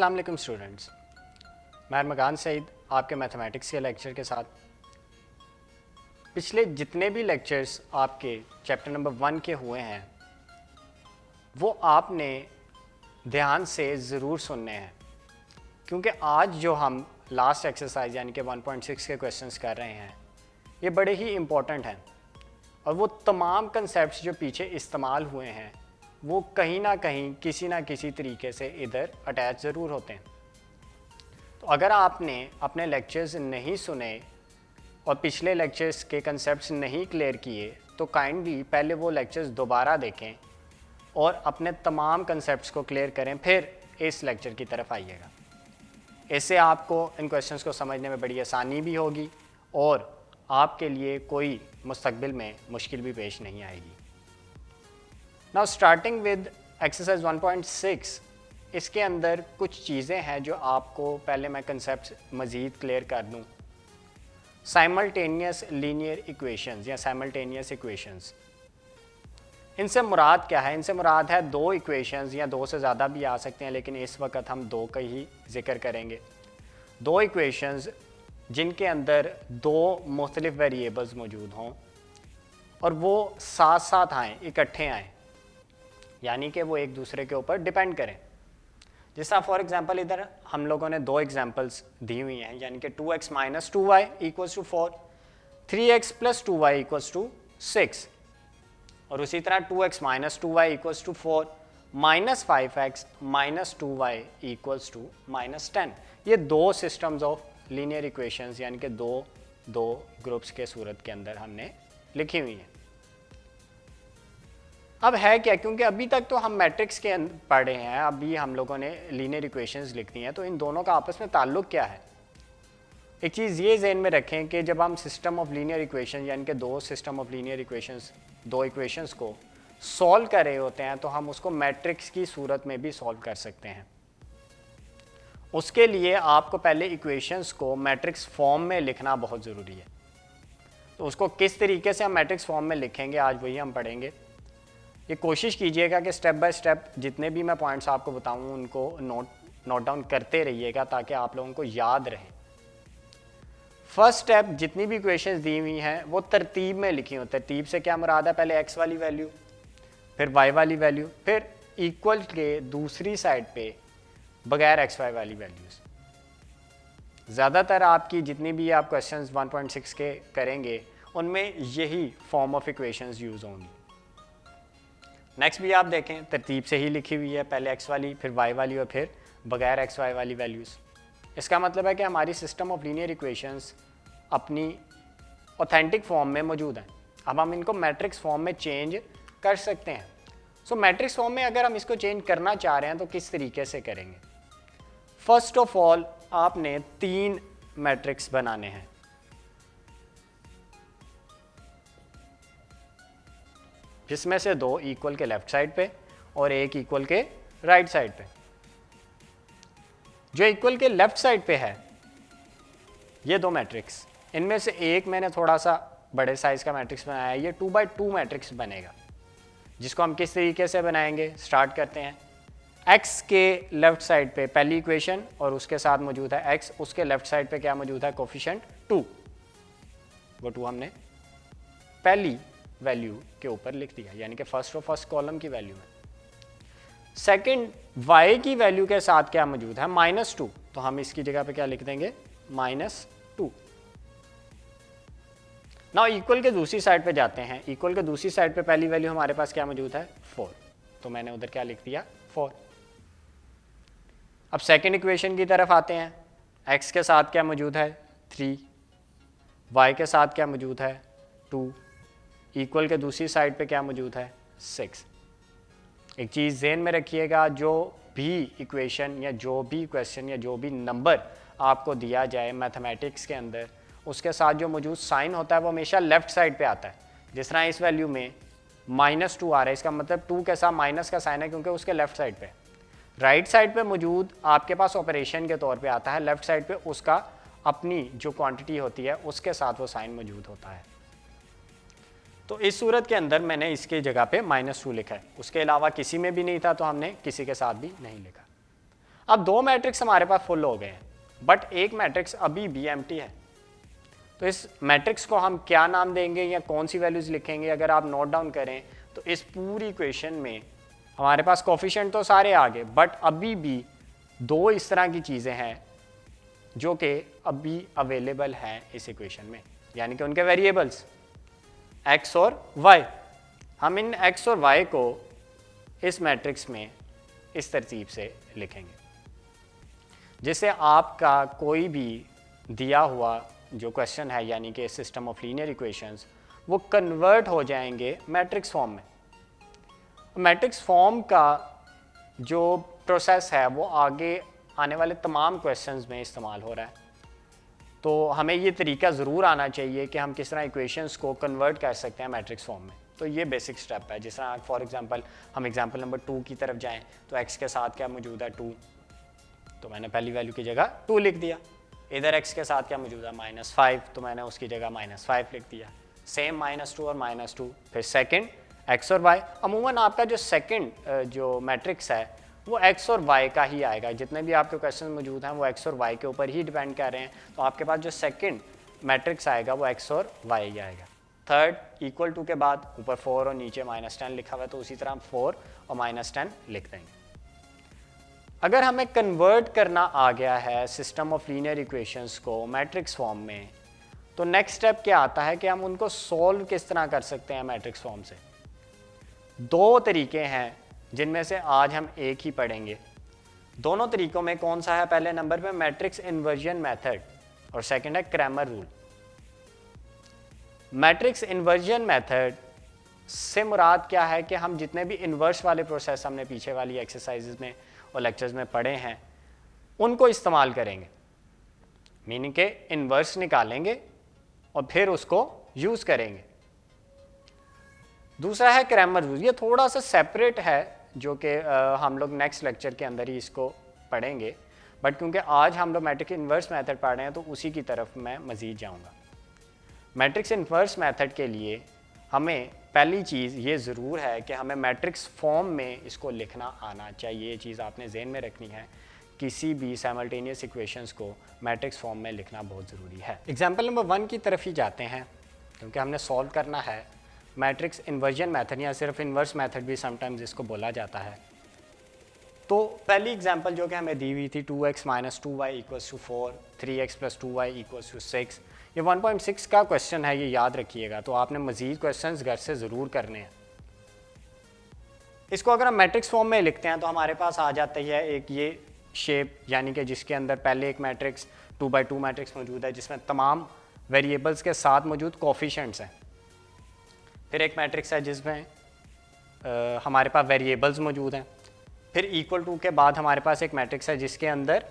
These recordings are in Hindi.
अस्सलाम वालेकुम स्टूडेंट्स, मैं अरमगान सईद आपके मैथमेटिक्स के लेक्चर के साथ। पिछले जितने भी लेक्चर्स आपके चैप्टर नंबर 1 के हुए हैं वो आपने ध्यान से ज़रूर सुनने हैं, क्योंकि आज जो हम लास्ट एक्सरसाइज यानी कि 1.6 के क्वेश्चंस कर रहे हैं ये बड़े ही इम्पोर्टेंट हैं और वो तमाम कंसेप्ट्स जो पीछे इस्तेमाल हुए हैं वो कहीं ना कहीं किसी ना किसी तरीके से इधर अटैच ज़रूर होते हैं। तो अगर आपने अपने लेक्चर्स नहीं सुने और पिछले लेक्चर्स के कंसेप्ट्स नहीं क्लियर किए तो काइंडली पहले वो लेक्चर्स दोबारा देखें और अपने तमाम कंसेप्ट्स को क्लियर करें, फिर इस लेक्चर की तरफ आइएगा। इससे आपको इन क्वेश्चंस को समझने में बड़ी आसानी भी होगी और आपके लिए कोई मुस्तकबिल में मुश्किल भी पेश नहीं आएगी। नाउ स्टार्टिंग विद एक्सरसाइज 1.6, इसके अंदर कुछ चीज़ें हैं जो आपको पहले मैं कंसेप्ट मज़ीद क्लियर कर दूं। साइमल्टेनियस लीनियर इक्वेशंस या साइमल्टेनियस इक्वेशंस, इनसे मुराद क्या है? इनसे मुराद है दो इक्वेशंस या दो से ज़्यादा भी आ सकते हैं, लेकिन इस वक्त हम दो का ही जिक्र करेंगे। दो इक्वेशंस जिनके अंदर दो मुख्तलिफ वेरिएबल्स मौजूद हों और वो साथ साथ आएँ, इकट्ठे आएँ, यानी कि वो एक दूसरे के ऊपर डिपेंड करें। जैसा फॉर एग्जांपल इधर हम लोगों ने दो एग्जांपल्स दी हुई हैं, यानी कि 2x minus 2y equals to 4, 3x plus 2y equals to 6, और उसी तरह 2x minus 2y equals to 4, minus 5x minus 2y equals to minus 10। ये दो सिस्टम्स ऑफ लीनियर इक्वेशंस यानी कि दो ग्रुप्स के सूरत के अंदर हमने लिखी हुई हैं। अब है क्या, क्योंकि अभी तक तो हम मैट्रिक्स के पढ़े हैं, अभी हम लोगों ने लीनियर इक्वेशंस लिखनी है, तो इन दोनों का आपस में ताल्लुक क्या है? एक चीज़ ये ज़हन में रखें कि जब हम सिस्टम ऑफ लीनियर इक्वेशन यानी कि दो सिस्टम ऑफ लीनियर इक्वेशंस, दो इक्वेशंस को सॉल्व कर रहे होते हैं तो हम उसको मैट्रिक्स की सूरत में भी सॉल्व कर सकते हैं। उसके लिए आपको पहले इक्वेशंस को मैट्रिक्स फॉर्म में लिखना बहुत ज़रूरी है। तो उसको किस तरीके से हम मैट्रिक्स फॉर्म में लिखेंगे आज वही हम पढ़ेंगे। ये कोशिश कीजिएगा कि स्टेप बाय स्टेप जितने भी मैं पॉइंट्स आपको बताऊं उनको नोट डाउन करते रहिएगा ताकि आप लोगों को याद रहे। फर्स्ट स्टेप, जितनी भी इक्वेशंस दी हुई हैं वो तरतीब में लिखी हो। तरतीब से क्या मुराद है? पहले x वाली वैल्यू, फिर y वाली वैल्यू, फिर इक्वल के दूसरी साइड पे बगैर xy वाली वैल्यूज़। ज़्यादातर आपकी जितनी भी आप क्वेश्चंस 1.6 के करेंगे उनमें यही फॉर्म ऑफ इक्वेशंस यूज़ होंगी। नेक्स्ट भी आप देखें, तरतीब से ही लिखी हुई है, पहले x वाली, फिर y वाली और फिर बगैर xy वाली वैल्यूज़। इसका मतलब है कि हमारी सिस्टम ऑफ लीनियर इक्वेशंस अपनी ऑथेंटिक फॉर्म में मौजूद हैं। अब हम इनको मैट्रिक्स फॉर्म में चेंज कर सकते हैं। सो मैट्रिक्स फॉर्म में अगर हम इसको चेंज करना चाह रहे हैं तो किस तरीके से करेंगे? फर्स्ट ऑफ ऑल आपने 3 मैट्रिक्स बनाने हैं। जिसमें से 2 इक्वल के लेफ्ट साइड पे और एक इक्वल के राइट साइड पे। जो इक्वल के लेफ्ट साइड पे है ये 2 मैट्रिक्स, इनमें से एक मैंने थोड़ा सा बड़े साइज का मैट्रिक्स बनाया है, ये 2x2 मैट्रिक्स बनेगा। जिसको हम किस तरीके से बनाएंगे, स्टार्ट करते हैं। x के लेफ्ट साइड पे पहली इक्वेशन और उसके साथ मौजूद है x, उसके लेफ्ट साइड पे क्या मौजूद है? कोफिशिएंट 2, वो 2 हमने पहली वैल्यू के ऊपर लिख दिया, यानी कि फर्स्ट कॉलम की वैल्यू है। सेकंड, y की वैल्यू के साथ क्या मौजूद है? -2, तो हम इसकी जगह पे क्या लिख देंगे? -2। नाउ इक्वल के दूसरी साइड पे जाते हैं। इक्वल के दूसरी साइड पे पहली वैल्यू हमारे पास क्या मौजूद है? 4, तो मैंने उधर क्या लिख दिया? 4। अब सेकंड इक्वेशन की तरफ आते हैं। x के साथ क्या मौजूद है? 3, y के साथ क्या मौजूद है? 2, इक्वल के दूसरी साइड पे क्या मौजूद है? 6। एक चीज़ ज़हन में रखिएगा, जो भी इक्वेशन या जो भी क्वेश्चन या जो भी नंबर आपको दिया जाए मैथमेटिक्स के अंदर, उसके साथ जो मौजूद साइन होता है वो हमेशा लेफ़्ट साइड पे आता है। जिस तरह इस वैल्यू में -2 आ रहा है, इसका मतलब 2 के साथ माइनस का साइन है क्योंकि उसके लेफ़्ट साइड पे। राइट साइड पे मौजूद आपके पास ऑपरेशन के तौर पे आता है, लेफ़्ट साइड पे उसका अपनी जो क्वांटिटी होती है उसके साथ वो साइन मौजूद होता है। तो इस सूरत के अंदर मैंने इसके जगह पे -2 लिखा है, उसके अलावा किसी में भी नहीं था तो हमने किसी के साथ भी नहीं लिखा। अब दो मैट्रिक्स हमारे पास फुल हो गए हैं, बट एक मैट्रिक्स अभी भी एम्प्टी है। तो इस मैट्रिक्स को हम क्या नाम देंगे या कौन सी वैल्यूज लिखेंगे? अगर आप नोट डाउन करें तो इस पूरी इक्वेशन में हमारे पास कोफिशिएंट तो सारे आ गए, बट अभी भी दो इस तरह की चीज़ें हैं जो कि अभी अवेलेबल हैं इस इक्वेशन में, यानी कि उनके वेरिएबल्स x और y। हम इन x और y को इस मैट्रिक्स में इस तरतीब से लिखेंगे जिससे आपका कोई भी दिया हुआ जो क्वेश्चन है, यानी कि सिस्टम ऑफ लीनियर इक्वेशंस, वो कन्वर्ट हो जाएंगे मैट्रिक्स फॉर्म में। मैट्रिक्स फॉर्म का जो प्रोसेस है वो आगे आने वाले तमाम क्वेश्चंस में इस्तेमाल हो रहा है। तो हमें ये तरीका ज़रूर आना चाहिए कि हम किस तरह इक्वेशंस को कन्वर्ट कर सकते हैं मैट्रिक्स फॉर्म में। तो ये बेसिक स्टेप है। जिस तरह फॉर एग्जांपल हम एग्जांपल नंबर 2 की तरफ जाएं तो x के साथ क्या मौजूद है 2, तो मैंने पहली वैल्यू की जगह 2 लिख दिया। इधर x के साथ क्या मौजूद है -5, तो मैंने उसकी जगह -5 लिख दिया। सेम -2 और -2, फिर सेकंड x और y। अमूमन आपका जो सेकंड जो मैट्रिक्स है वो x और y का ही आएगा। जितने भी आपके क्वेश्चन मौजूद हैं वो x और y के ऊपर ही डिपेंड कर रहे हैं, तो आपके पास जो सेकंड मैट्रिक्स आएगा वो x और y ही आएगा। थर्ड इक्वल टू के बाद ऊपर 4 और नीचे -10 लिखा हुआ है, तो उसी तरह हम 4 और -10 लिख देंगे। अगर हमें कन्वर्ट करना आ गया है सिस्टम ऑफ लीनियर इक्वेशंस को मैट्रिक्स फॉर्म में, तो नेक्स्ट स्टेप क्या आता है कि हम उनको सॉल्व किस तरह कर सकते हैं मैट्रिक्स फॉर्म से। दो तरीके हैं जिनमें से आज हम एक ही पढ़ेंगे। दोनों तरीकों में कौन सा है? पहले नंबर पे मैट्रिक्स इन्वर्जन मेथड और सेकंड है Cramer rule. Matrix inversion method से मुराद क्या है कि हम जितने भी इन्वर्स वाले प्रोसेस हमने पीछे वाली एक्सरसाइजेज में और लेक्चर्स में पढ़े हैं उनको इस्तेमाल करेंगे, मीनिंग के इन्वर्स निकालेंगे और फिर उसको यूज़ करेंगे। दूसरा है क्रैमर रूल। ये थोड़ा सा सेपरेट है जो कि हम लोग नेक्स्ट लेक्चर के अंदर ही इसको पढ़ेंगे, बट क्योंकि आज हम लोग मैट्रिक्स इन्वर्स मेथड पढ़ रहे हैं तो उसी की तरफ मैं मज़ीद जाऊंगा। मैट्रिक्स इन्वर्स मेथड के लिए हमें पहली चीज़ ये ज़रूर है कि हमें मैट्रिक्स फॉर्म में इसको लिखना आना चाहिए। ये चीज़ आपने ज़हन में रखनी है, किसी भी साइमल्टेनियस इक्वेशंस को मैट्रिक्स फॉर्म में लिखना बहुत ज़रूरी है। एग्जाम्पल नंबर 1 की तरफ ही जाते हैं क्योंकि हमने सॉल्व करना है मैट्रिक्स इन्वर्जन मेथड, या सिर्फ इन्वर्स मेथड भी समटाइम्स इसको बोला जाता है। तो पहली एग्जांपल जो कि हमें दी हुई थी 2x - 2y = 4, 3x + 2y = 6, ये 1.6 का क्वेश्चन है, ये याद रखिएगा। तो आपने मज़ीद क्वेश्चंस घर से ज़रूर करने हैं। इसको अगर हम मैट्रिक्स फॉर्म में लिखते हैं तो हमारे पास आ जाता है एक ये शेप, यानी कि जिसके अंदर पहले एक मैट्रिक्स 2x2 मैट्रिक्स मौजूद है जिसमें तमाम वेरिएबल्स के साथ मौजूद कोफिशिएंट्स हैं। फिर एक मैट्रिक्स है जिसमें हमारे पास वेरिएबल्स मौजूद हैं। फिर इक्वल टू के बाद हमारे पास एक मैट्रिक्स है जिसके अंदर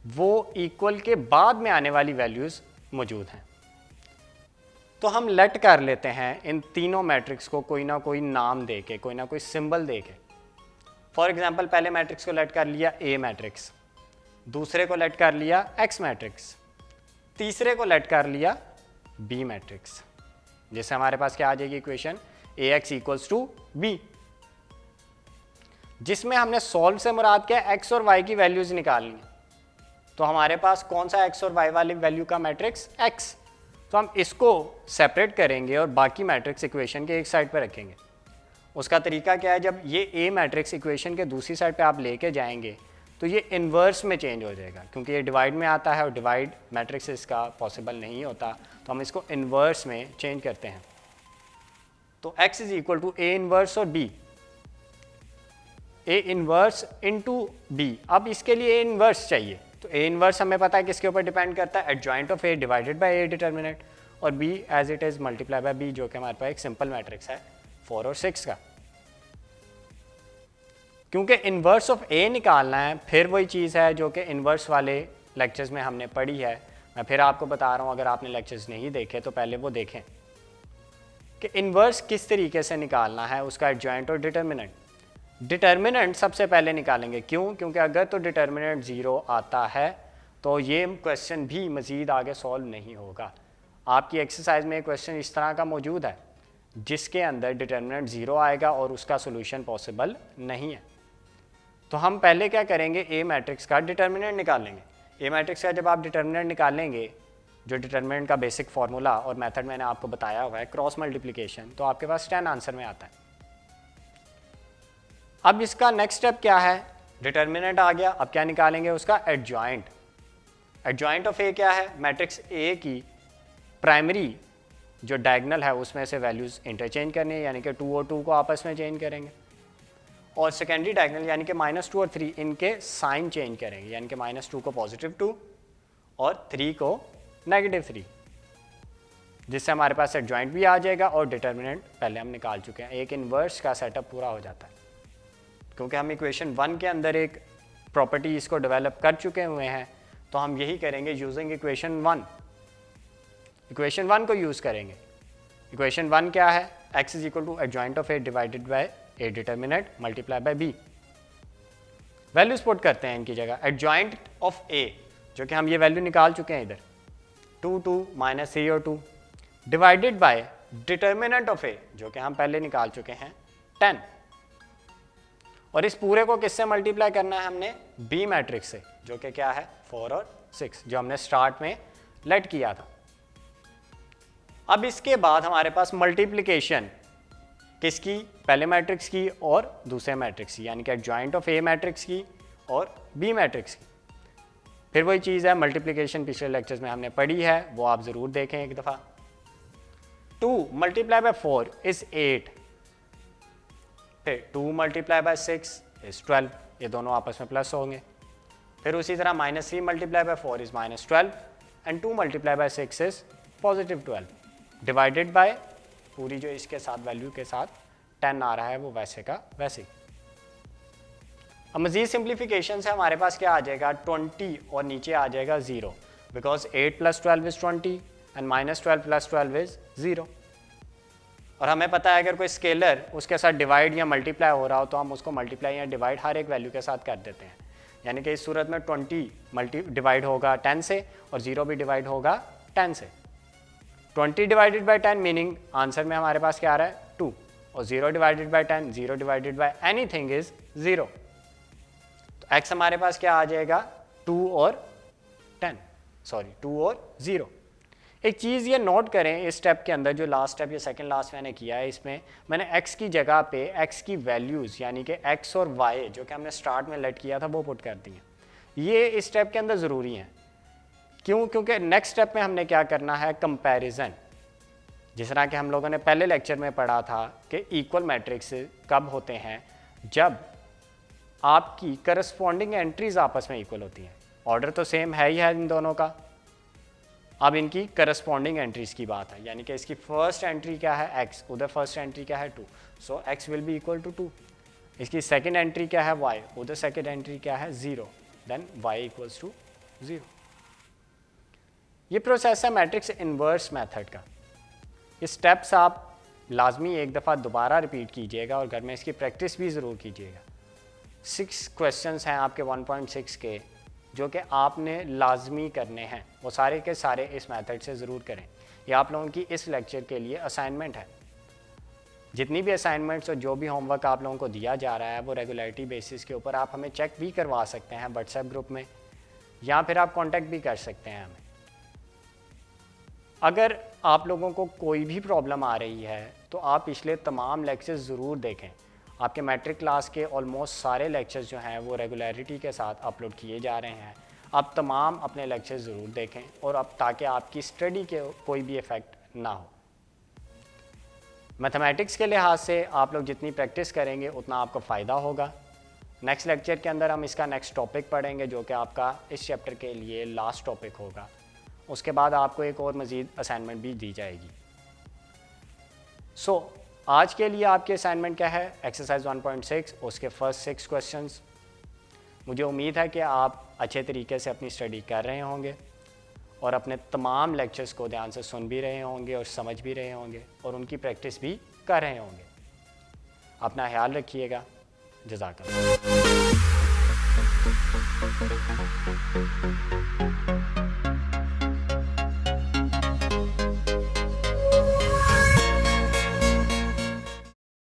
वो इक्वल के बाद में आने वाली वैल्यूज़ मौजूद हैं। तो हम लेट कर लेते हैं इन तीनों मैट्रिक्स को कोई ना कोई नाम दे के, कोई ना कोई सिंबल दे के। फॉर एग्जांपल पहले मैट्रिक्स को लेट कर लिया ए मैट्रिक्स, दूसरे को लेट कर लिया एक्स मैट्रिक्स, तीसरे को लेट कर लिया बी मैट्रिक्स, जिससे हमारे पास क्या आ जाएगी इक्वेशन ax = b, जिसमें हमने सॉल्व से मुराद क्या x और y की वैल्यूज निकालनी है। तो हमारे पास कौन सा x और y वाली वैल्यू का मैट्रिक्स x, तो हम इसको सेपरेट करेंगे और बाकी मैट्रिक्स इक्वेशन के एक साइड पर रखेंगे। उसका तरीका क्या है, जब ये a मैट्रिक्स इक्वेशन के दूसरी साइड पे आप लेके जाएंगे तो ये इन्वर्स में चेंज हो जाएगा, क्योंकि ये डिवाइड में आता है और डिवाइड मैट्रिक्स इसका पॉसिबल नहीं होता, तो हम इसको इन्वर्स में चेंज करते हैं। तो x = a इन्वर्स और b, a inverse into b। अब इसके लिए a इन्वर्स चाहिए, तो a इन्वर्स हमें पता है किसके ऊपर डिपेंड करता है, adjoint of a divided by a determinant, और b as it is multiply by b, जो कि हमारे पास एक सिंपल मैट्रिक्स है 4 और 6 का। क्योंकि इन्वर्स ऑफ a निकालना है, फिर वही चीज़ है जो कि इन्वर्स वाले लेक्चर्स में हमने पढ़ी है। मैं फिर आपको बता रहा हूँ, अगर आपने लेक्चर्स नहीं देखे तो पहले वो देखें कि इन्वर्स किस तरीके से निकालना है, उसका एडजॉइंट और डिटर्मिनेंट। डिटर्मिनेंट सबसे पहले निकालेंगे, क्यों? क्योंकि अगर तो डिटर्मिनेंट 0 आता है तो ये क्वेश्चन भी मज़ीद आगे सॉल्व नहीं होगा। आपकी एक्सरसाइज में एक क्वेश्चन इस तरह का मौजूद है जिसके अंदर डिटर्मिनेंट 0 आएगा और उसका सोल्यूशन पॉसिबल नहीं है। तो हम पहले क्या करेंगे, ए मैट्रिक्स का डिटर्मिनेंट निकाल लेंगे। ए मैट्रिक्स का जब आप डिटर्मिनेंट निकालेंगे, जो डिटर्मिनेंट का बेसिक फार्मूला और मेथड मैंने आपको बताया हुआ है क्रॉस मल्टीप्लिकेशन, तो आपके पास 10 आंसर में आता है। अब इसका नेक्स्ट स्टेप क्या है, डिटर्मिनेंट आ गया, अब क्या निकालेंगे उसका एडजॉइंट। एडजॉइंट ऑफ ए क्या है, मैट्रिक्स ए की प्राइमरी जो डायगोनल है उसमें से वैल्यूज इंटरचेंज करनी है, यानी कि 2 और 2 को आपस में चेंज करेंगे, और सेकेंडरी डायगोनल यानी कि -2 और 3 इनके साइन चेंज करेंगे, यानी कि -2 को +2 और 3 को -3, जिससे हमारे पास एडजॉइंट भी आ जाएगा और डिटर्मिनेंट पहले हम निकाल चुके हैं। एक इन्वर्स का सेटअप पूरा हो जाता है, क्योंकि हम इक्वेशन 1 के अंदर एक प्रॉपर्टी इसको डेवलप कर चुके हुए हैं, तो हम यही करेंगे यूजिंग इक्वेशन 1। इक्वेशन 1 को यूज़ करेंगे। इक्वेशन 1 क्या है, x is equal to adjoint of A divided by A determinant multiply by B. Values put करते हैं इनकी जगह। एडजॉइंट ऑफ ए जो कि हम ये वैल्यू निकाल चुके हैं इधर 2 2 -3 और 2 डिवाइडेड बाय डिटर्मिनेंट ऑफ ए जो कि हम पहले निकाल चुके हैं 10, और इस पूरे को किससे मल्टीप्लाई करना है हमने, बी मैट्रिक्स से, जो कि क्या है 4 और 6, जो हमने स्टार्ट में लेट किया था। अब इसके बाद हमारे पास मल्टीप्लिकेशन किसकी, पहले मैट्रिक्स की और दूसरे मैट्रिक्स की, यानी कि एडजॉइंट ऑफ ए मैट्रिक्स की और बी मैट्रिक्स की। फिर वही चीज़ है, मल्टीप्लिकेशन पिछले लेक्चर्स में हमने पढ़ी है, वो आप ज़रूर देखें एक दफ़ा। 2 मल्टीप्लाई बाय 4 इज़ 8, फिर 2 मल्टीप्लाई बाय 6 इज़ 12, ये दोनों आपस में प्लस होंगे। फिर उसी तरह -3 multiply by 4 is -12 and 2 multiply by 6 is +12 divided by पूरी जो इसके साथ वैल्यू के साथ 10 आ रहा है वो वैसे का वैसे ही। अब मज़ीद सिंप्लीफिकेशन से हमारे पास क्या आ जाएगा, 20 और नीचे आ जाएगा 0, बिकॉज 8 + 12 इज़ 20 एंड -12 + 12 इज़ 0। और हमें पता है अगर कोई स्केलर उसके साथ डिवाइड या मल्टीप्लाई हो रहा हो तो हम उसको मल्टीप्लाई या डिवाइड हर एक वैल्यू के साथ कर देते हैं, यानी कि इस सूरत में 20 डिवाइड होगा 10 से और 0 भी डिवाइड होगा 10 से। 20 डिवाइडेड बाई 10 मीनिंग आंसर में हमारे पास क्या आ रहा है 2, और 0 divided by 10, 0 divided by anything is 0। तो x हमारे पास क्या आ जाएगा 2 और 0। एक चीज़ ये नोट करें इस स्टेप के अंदर, जो लास्ट स्टेप या सेकंड लास्ट मैंने किया है, इसमें मैंने x की जगह पे x की वैल्यूज़ यानी कि x और y जो कि हमने स्टार्ट में लेट किया था वो पुट कर दी हैं। ये इस स्टेप के अंदर ज़रूरी हैं। क्यों? क्योंकि नेक्स्ट स्टेप में हमने क्या करना है, कंपैरिजन। जिस तरह कि हम लोगों ने पहले लेक्चर में पढ़ा था कि इक्वल मैट्रिक्स कब होते हैं, जब आपकी करस्पॉन्डिंग एंट्रीज आपस में इक्वल होती हैं। ऑर्डर तो सेम है ही है इन दोनों का, अब इनकी करस्पॉन्डिंग एंट्रीज की बात है, यानी कि इसकी फर्स्ट एंट्री क्या है x, उधर फर्स्ट एंट्री क्या है 2, so x will be equal to 2। इसकी सेकेंड एंट्री क्या है y, उधर सेकेंड एंट्री क्या है 0, देन y इक्वल्स टू 0। ये प्रोसेस है मैट्रिक्स इन्वर्स मेथड का। ये स्टेप्स आप लाजमी एक दफ़ा दोबारा रिपीट कीजिएगा और घर में इसकी प्रैक्टिस भी ज़रूर कीजिएगा। 6 क्वेश्चंस हैं आपके 1.6 के जो कि आपने लाजमी करने हैं, वो सारे के सारे इस मेथड से ज़रूर करें। ये आप लोगों की इस लेक्चर के लिए असाइनमेंट है। जितनी भी असाइनमेंट्स और जो भी होमवर्क आप लोगों को दिया जा रहा है वो रेगुलरिटी बेसिस के ऊपर आप हमें चेक भी करवा सकते हैं व्हाट्सएप ग्रुप में, या फिर आप कांटेक्ट भी कर सकते हैं हमें। अगर आप लोगों को कोई भी प्रॉब्लम आ रही है तो आप पिछले तमाम लेक्चर्स ज़रूर देखें। आपके मैट्रिक क्लास के ऑलमोस्ट सारे लेक्चर्स जो हैं वो रेगुलरिटी के साथ अपलोड किए जा रहे हैं। आप तमाम अपने लेक्चर्स ज़रूर देखें और अब ताकि आपकी स्टडी के कोई भी इफ़ेक्ट ना हो। मैथमेटिक्स के लिहाज से आप लोग जितनी प्रैक्टिस करेंगे उतना आपको फ़ायदा होगा। नेक्स्ट लेक्चर के अंदर हम इसका नेक्स्ट टॉपिक पढ़ेंगे जो कि आपका इस चैप्टर के लिए लास्ट टॉपिक होगा। उसके बाद आपको एक और मज़ीद असाइनमेंट भी दी जाएगी। सो आज के लिए आपकी असाइनमेंट क्या है, एक्सरसाइज 1.6 उसके फर्स्ट 6 क्वेश्चंस। मुझे उम्मीद है कि आप अच्छे तरीके से अपनी स्टडी कर रहे होंगे और अपने तमाम लेक्चर्स को ध्यान से सुन भी रहे होंगे और समझ भी रहे होंगे और उनकी प्रैक्टिस भी कर रहे होंगे। अपना ख्याल रखिएगा। जज़ाकल्लाह।